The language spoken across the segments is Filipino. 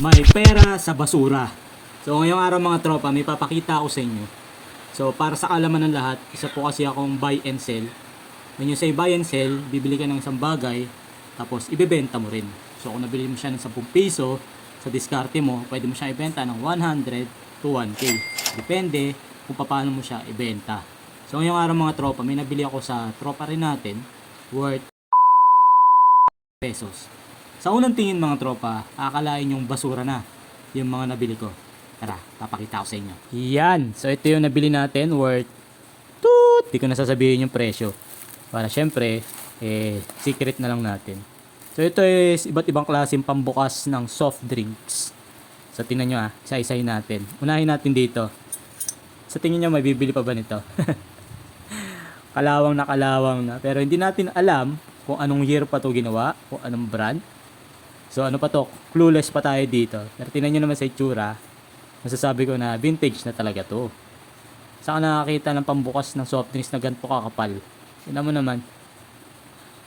May pera sa basura. So ngayong araw mga tropa, may papakita ako sa inyo. So para sa kaalaman ng lahat, isa po kasi akong buy and sell. When you say buy and sell, bibili ka ng isang bagay, tapos ibebenta mo rin. So kung nabili mo siya ng 10 piso, sa diskarte mo, pwede mo siya ibenta ng 100 to 1K. Depende kung paano mo siya ibenta. So ngayong araw mga tropa, may nabili ako sa tropa rin natin, worth pesos. Sa unang tingin mga tropa, akalain yung basura na yung mga nabili ko. Tara, papakita ko sa inyo. Yan. So ito yung nabili natin worth toot. Di ko na sasabihin yung presyo. Para syempre, secret na lang natin. So ito is iba't ibang klaseng pambukas ng soft drinks. So tingnan nyo isa-isahin natin. Unahin natin dito. Sa tingin nyo, may bibili pa ba nito? Kalawang na. Pero hindi natin alam kung anong year pa to ginawa, kung anong brand. So ano pa to, clueless pa tayo dito. Pero tingnan nyo naman sa itsura, masasabi ko na vintage na talaga to. Saan ka nakakita ng pambukas ng soft drinks na ganito kakapal? Tingnan mo naman.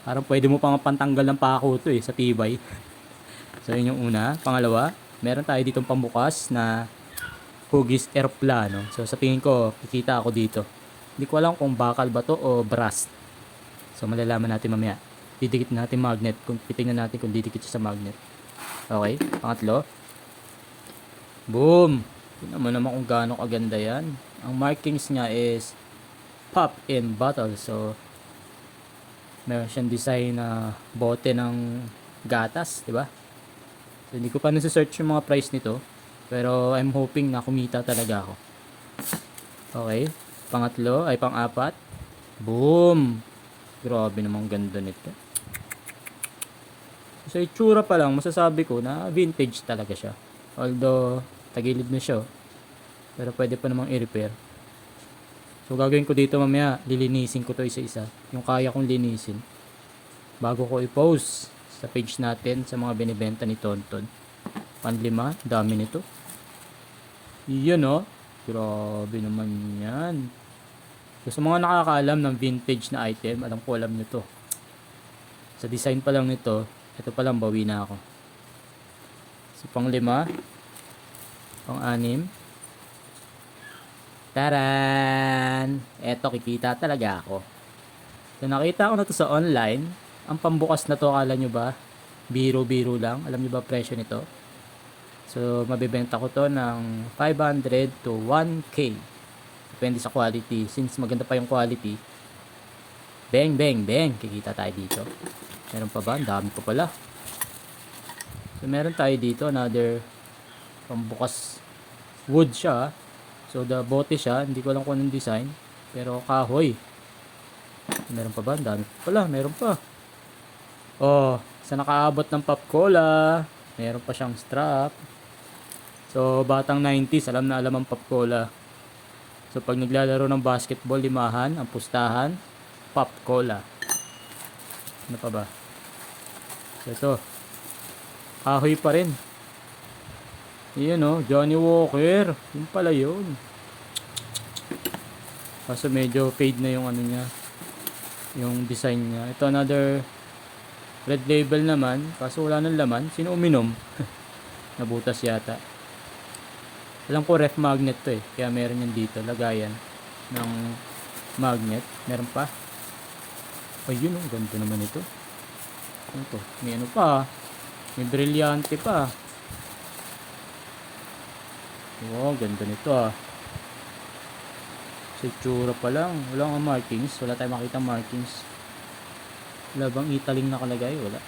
Parang pwede mo pang pantanggal ng pako to sa tibay. So yun yung una. Pangalawa, meron tayo ditong pambukas na Huggies Aeroplano. So sa tingin ko, kikita ako dito. Hindi ko alam kung bakal ba to o brass. So malalaman natin mamaya. Didikit natin magnet, kung titingnan natin kung didikit siya sa magnet. Okay, pangatlo. Boom! Tingnan mo naman kung gaano kaganda yan. Ang markings niya is pop in bottle. So meron siyang design na bote ng gatas, di ba? So hindi ko pa nasa-search yung mga price nito, pero I'm hoping na kumita talaga ako. Okay, pangatlo ay pang-apat. Boom! Grabe namang ganda nito. So itsura pa lang, masasabi ko na vintage talaga siya. Although, tagilid na siya. Pero pwede pa namang i-repair. So gagawin ko dito mamaya, lilinisin ko to isa-isa. Yung kaya kong linisin. Bago ko i-post sa page natin sa mga binibenta ni Tonton. Panlima, dami nito. Iyan grabe naman yan. So sa mga nakakaalam ng vintage na item, alam nyo to. Sa design pa lang nito, ito pa lang bawi na ako. So pang-5, pang-6. Taran! Eto, kikita talaga ako. So nakita ko na to sa online. Ang pambukas na to, akala nyo ba? Biro-biro lang. Alam nyo ba presyo nito? So mabibenta ko to ng 500 to 1K. Depende sa quality. Since maganda pa yung quality, bang, bang, bang, kikita tayo dito. Meron pa ba? Ang dami pa pala. So meron tayo dito another pambukas. Wood siya. So the bote siya. Hindi ko alam kung anong design. Pero kahoy. Meron pa ba? Ang dami pa pala. Meron pa. Oh, sa nakaabot ng pop cola. Meron pa siyang strap. So batang 90s, alam na alam ang pop cola. So pag naglalaro ng basketball, limahan, ang pustahan, pop cola. Ano pa ba? So ito, kahoy pa rin. Iyan Johnny Walker. Yung pala yun. Kaso medyo fade na yung ano niya, yung design niya. Ito another red label naman. Kaso wala nang laman. Sino uminom? Nabutas yata. Alam ko ref magnet to kaya meron yan dito. Lagayan ng magnet. Meron pa. Ayun ganda naman ito. Ano to? May ano pa. May brilyante pa. Wow, ganda nito Sa itsura pa lang. Wala nga markings. Wala tayong makita markings. Wala bang italing nakalagay? Wala.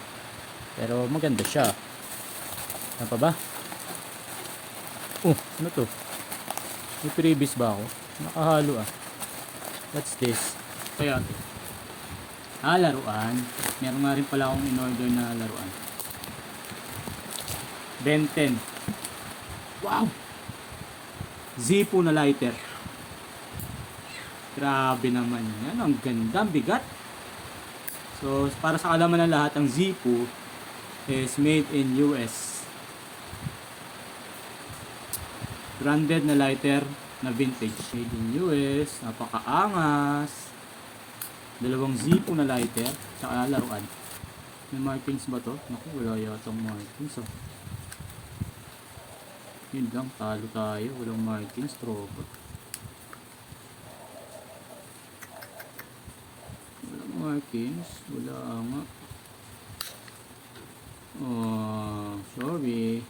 Pero maganda siya. Ano pa ba? Ano to? May previous ba ako? Nakahalo What's this? Kaya laruan. Meron nga rin pala akong in-order na laruan. Ben 10. Wow! Zippo na lighter. Grabe naman yan. Ang ganda, ang bigat. So, para sa kalaman ng lahat, ang Zippo is made in US. Branded na lighter na vintage. Made in US. Napakaangas. Dalawang Zippo na lighter. Saka laruan. May markings ba to? Naku, wala yatang markings Yun lang, talo tayo. Walang markings, tropa. Walang markings. Wala nga. Oh, sorry.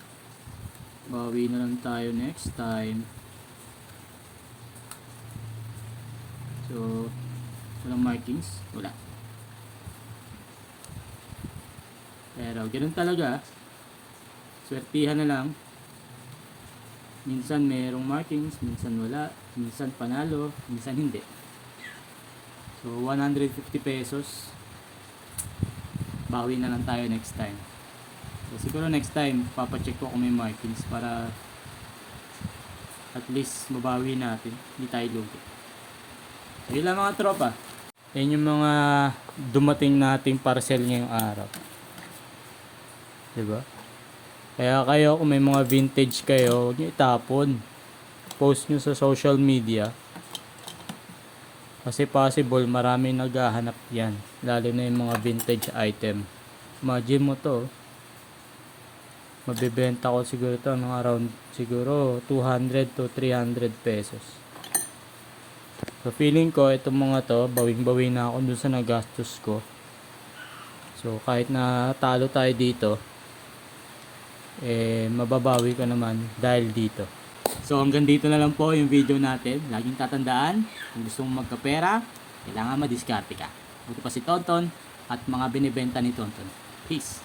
Bawi na lang tayo next time. So, walang markings? Wala. Pero, ganoon talaga. Swertihan na lang. Minsan mayroong markings, minsan wala. Minsan panalo, minsan hindi. So, 150 pesos. Bawi na lang tayo next time. So, siguro next time, papacheck ko kung may markings para at least mabawi natin. Hindi tayo lugi. So, yun lang mga tropa. Yan yung mga dumating nating parcel ngayong araw. Diba? Kaya kayo, kung may mga vintage kayo, huwag nyo itapon. Post nyo sa social media. Kasi possible, marami naghahanap yan. Lalo na yung mga vintage item. Imagine mo to. Mabibenta ko siguro to ng around siguro 200 to 300 pesos. So feeling ko, itong mga to, bawing-bawi na ako dun sa nagastos ko. So kahit na talo tayo dito, mababawi ko naman dahil dito. So hanggang dito na lang po yung video natin. Laging tatandaan, kung gusto mong magkapera, kailangan madiskarte ka. Buto pa si Tonton at mga binibenta ni Tonton. Peace!